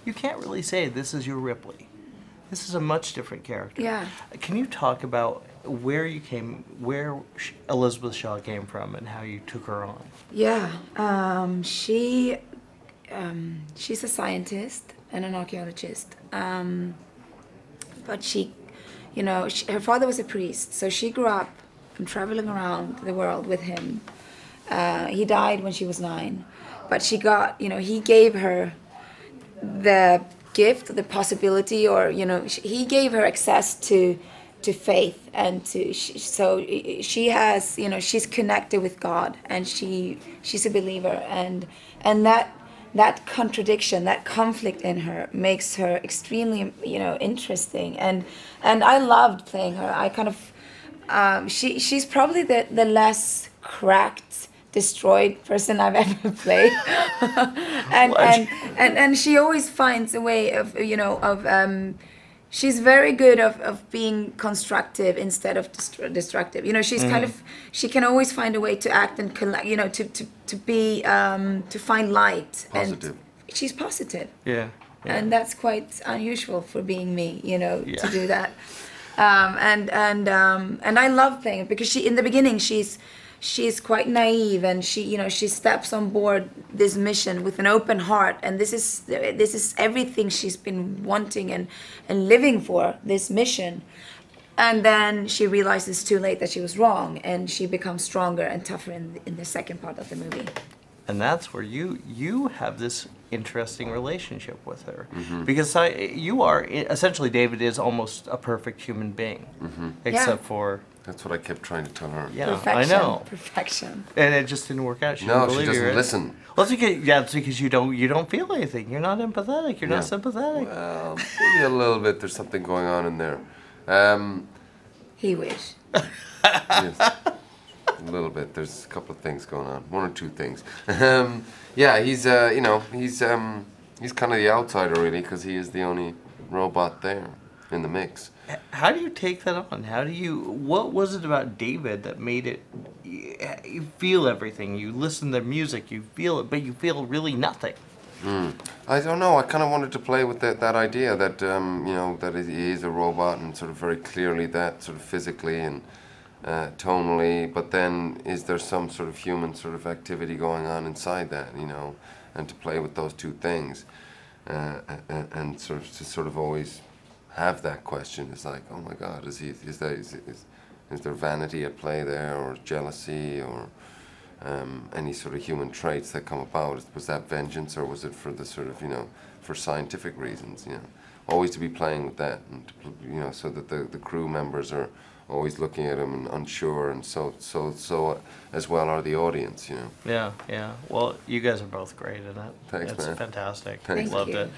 you can't really say this is your Ripley. This is a much different character. Yeah. Can you talk about where Elizabeth Shaw came from and how you took her on? Yeah. She's a scientist and an archaeologist. But she, her father was a priest, so she grew up traveling around the world with him. He died when she was 9, but she got, he gave her the gift, the possibility, or he gave her access to faith, and so she has, she's connected with God, and she's a believer, and that contradiction, that conflict in her makes her extremely interesting, and I loved playing her. I kind of she's probably the less cracked, destroyed person I've ever played. and she always finds a way of she's very good of being constructive instead of destructive. She's kind of, she can always find a way to act and collect, to be to find light. Positive. And she's positive. Yeah. And that's quite unusual for being me, to do that. And I love playing it because in the beginning she's quite naive, and she steps on board this mission with an open heart, and this is everything she's been wanting and living for, this mission. And then she realizes too late that she was wrong, and she becomes stronger and tougher in the second part of the movie. And that's where you have this interesting relationship with her, mm-hmm. because you are essentially, David is almost a perfect human being, mm-hmm. except for. That's what I kept trying to tell her. Yeah, Perfection. I know. Perfection. And it just didn't work out. She No, didn't she believe doesn't you, listen. Well, it's because you don't feel anything. You're not empathetic. You're not sympathetic. Well, maybe a little bit. There's something going on in there. He wish. Yes, a little bit. There's a couple of things going on. 1 or 2 things. Yeah, he's he's kind of the outsider really, because he is the only robot there in the mix. How do you take that on? What was it about David that made it, you feel everything, you listen to music, you feel it, but you feel really nothing? I don't know, I kind of wanted to play with that idea that, that he is a robot, and sort of very clearly that, sort of physically and tonally, but then is there some sort of human sort of activity going on inside that, and to play with those 2 things, and sort of always have that question. It's like, oh my God, is there vanity at play there, or jealousy, or any sort of human traits that come about? Was that vengeance, or was it for the sort of for scientific reasons? Always to be playing with that, and so that the crew members are always looking at him and unsure, and so as well are the audience. Yeah. Well, you guys are both great in it. Thanks, it's man. fantastic. Thanks. Loved you. it.